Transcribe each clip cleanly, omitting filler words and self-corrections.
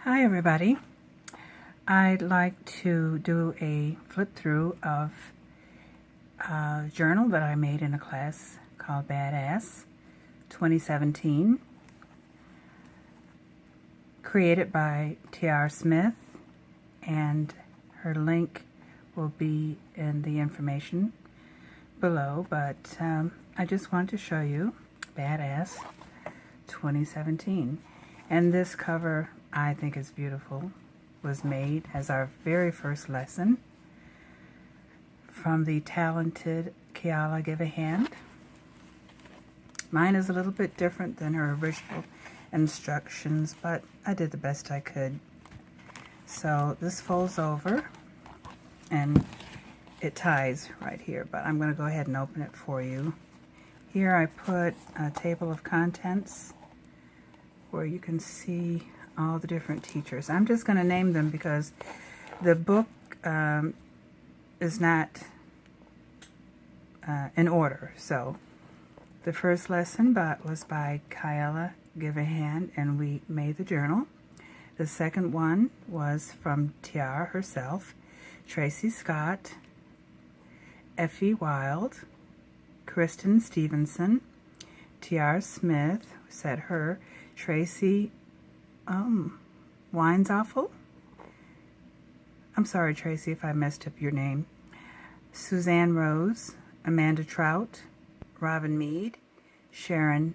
Hi everybody. I'd like to do a flip through of a journal that I made in a class called Badass 2017, created by T.R. Smith, and her link will be in the information below, but I just want to show you Badass 2017. And this cover, I think, is beautiful. Was made as our very first lesson from the talented Kiala Give a Hand. Mine is a little bit different than her original instructions, but I did the best I could. So this folds over and it ties right here, but I'm going to go ahead and open it for you. Here I put a table of contents where you can see all the different teachers. I'm just going to name them because the book is not in order. So the first lesson was by Kiala Give a Hand, and we made the journal. The second one was from Tiara herself, Tracy Scott, Effie Wild, Kristen Stevenson, T.R. Smith, said her, Tracy Winesoffel. I'm sorry, Tracy, if I messed up your name. Suzanne Rose, Amanda Trout, Robin Mead, Sharon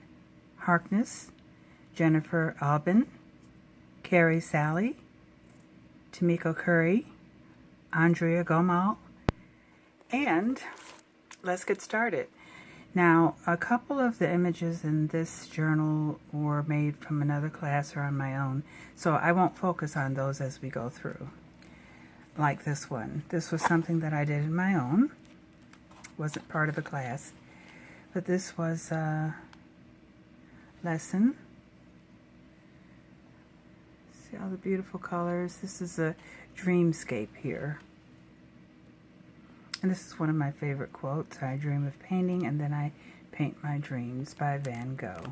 Harkness, Jennifer Albin, Carrie Sally, Tamiko Curry, Andrea Gomal, and let's get started. Now, a couple of the images in this journal were made from another class or on my own, so I won't focus on those as we go through. Like this one. This was something that I did in my own. Wasn't part of a class. But this was a lesson. See all the beautiful colors? This is a dreamscape here. And this is one of my favorite quotes. I dream of painting and then I paint my dreams, by Van Gogh.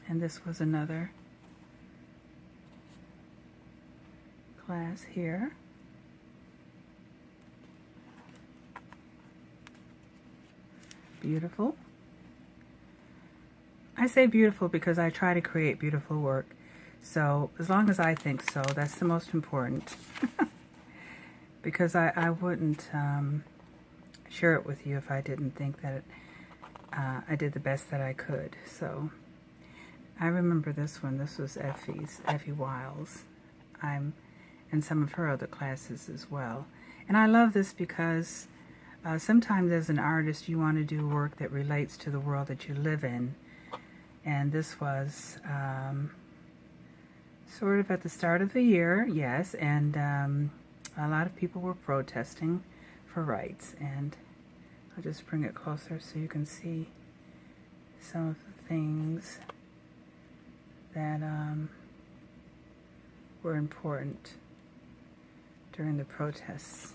And this was another class here. Beautiful. I say beautiful because I try to create beautiful work. So as long as I think so, that's the most important. Because I wouldn't share it with you if I didn't think that I did the best that I could. So I remember this one. This was Effie Wiles. I'm in some of her other classes as well. And I love this because sometimes as an artist you want to do work that relates to the world that you live in. And this was sort of at the start of the year, yes, and a lot of people were protesting for rights, and I'll just bring it closer so you can see some of the things that were important during the protests.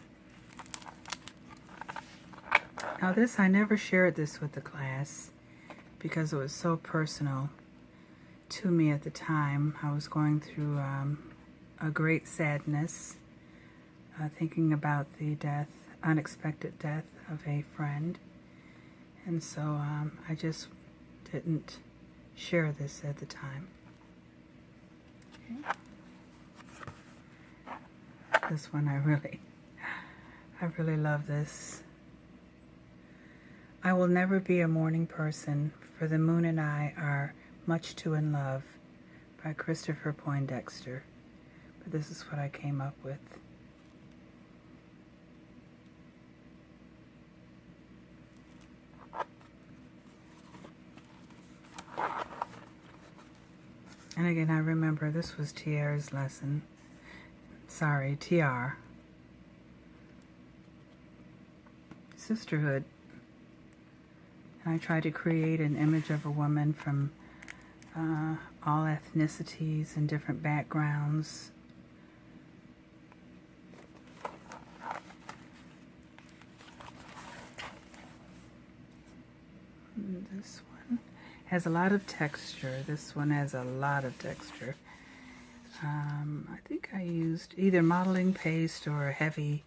Now this, I never shared this with the class because it was so personal to me at the time. I was going through a great sadness, thinking about the unexpected death of a friend. And so I just didn't share this at the time. Okay. This one I really love this. I will never be a morning person, for the moon and I are much too in love, by Christopher Poindexter. But this is what I came up with. And again, I remember this was TR's lesson. Sorry, TR. Sisterhood. And I tried to create an image of a woman from all ethnicities and different backgrounds. And this one. Has a lot of texture. This one has a lot of texture. I think I used either modeling paste or heavy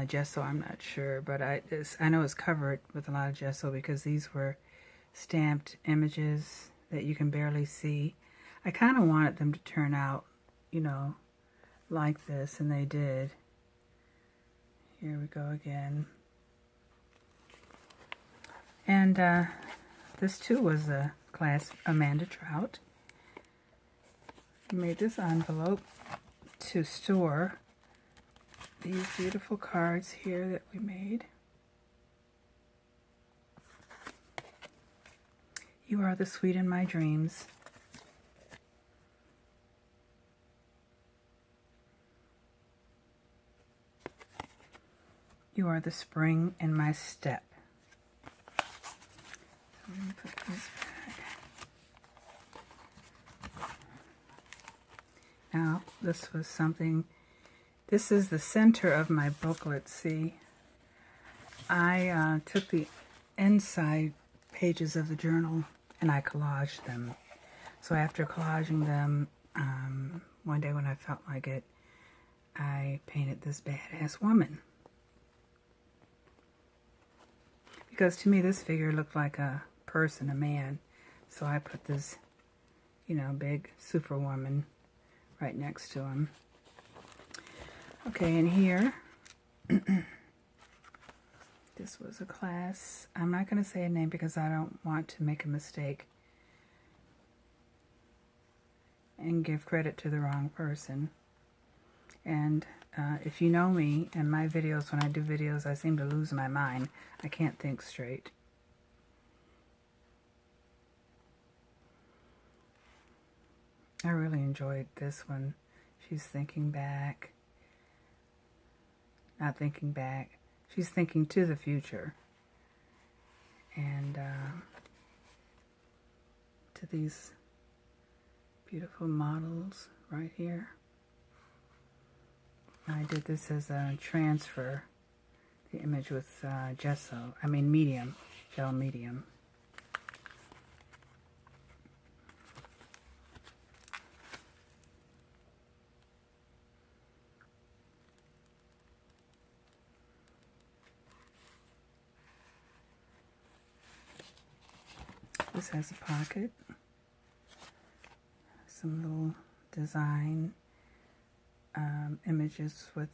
gesso, I'm not sure, but I know it's covered with a lot of gesso because these were stamped images that you can barely see. I kind of wanted them to turn out, you know, like this, and they did. Here we go again. And this too was a class Amanda Trout. We made this envelope to store these beautiful cards here that we made. You are the sweet in my dreams. You are the spring in my step. So let me put this back. Now, this was something. This is the center of my booklet, see? I took the inside pages of the journal and I collaged them. So after collaging them, one day when I felt like it, I painted this badass woman. Because to me this figure looked like a person, a man. So I put this, you know, big superwoman right next to him. Okay, and here, this was a class. I'm not going to say a name because I don't want to make a mistake and give credit to the wrong person. And if you know me and my videos, when I do videos, I seem to lose my mind. I can't think straight. I really enjoyed this one. She's thinking back. Not thinking back. She's thinking to the future. And to these beautiful models right here. I did this as a transfer, the image with gesso, medium, gel medium. This has a pocket, some little design images with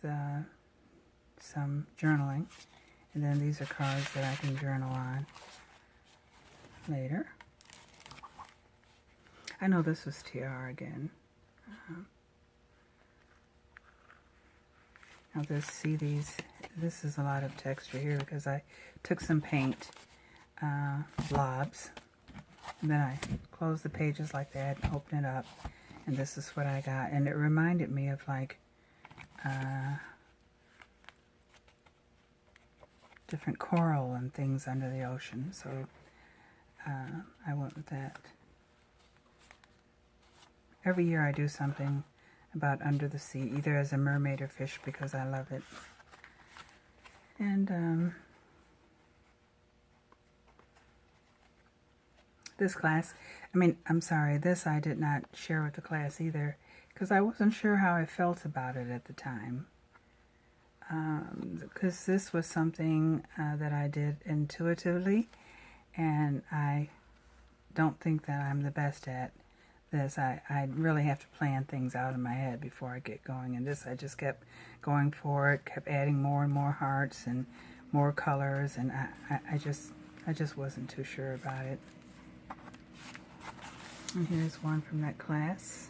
some journaling, and then these are cards that I can journal on later. I know this was TR again. Now this is a lot of texture here because I took some paint blobs, and then I closed the pages like that and opened it up, and this is what I got. And it reminded me of like different coral and things under the ocean, so I went with that. Every year I do something about under the sea, either as a mermaid or fish, because I love it. And this class, I'm sorry, this I did not share with the class either, because I wasn't sure how I felt about it at the time. Because this was something that I did intuitively, and I don't think that I'm the best at this. I really have to plan things out in my head before I get going, and this I just kept going for it, kept adding more and more hearts and more colors, and I just wasn't too sure about it. And here's one from that class.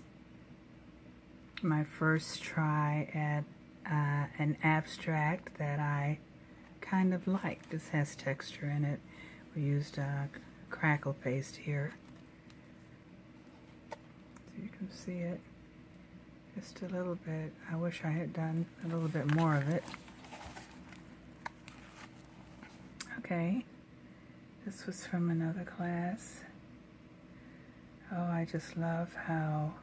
My first try at an abstract that I kind of liked. This has texture in it. We used crackle paste here. So you can see it just a little bit. I wish I had done a little bit more of it. Okay, this was from another class. Oh, I just love how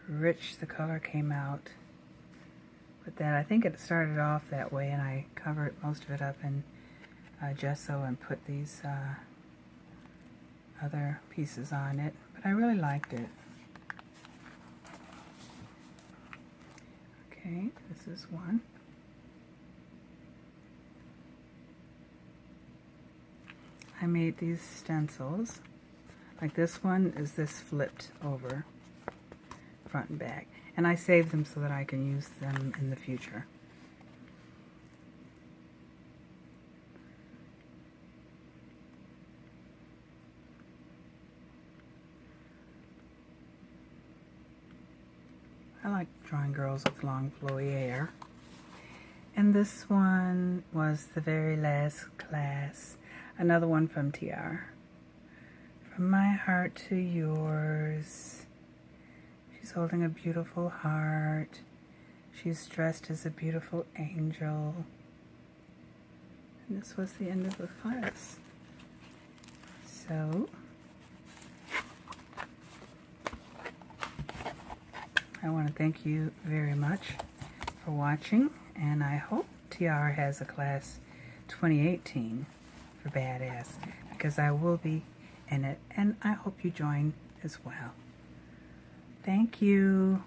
rich the color came out with that. I think it started off that way, and I covered most of it up in gesso and put these other pieces on it, but I really liked it. Okay, this is one. I made these stencils. Like this one is this flipped over front and back. And I saved them so that I can use them in the future. I like drawing girls with long flowy hair. And this one was the very last class. Another one from TR. From my heart to yours. She's holding a beautiful heart. She's dressed as a beautiful angel. And this was the end of the class. So, I want to thank you very much for watching, and I hope TR has a class 2018 for Badass, because I will be in it, and I hope you join as well. Thank you.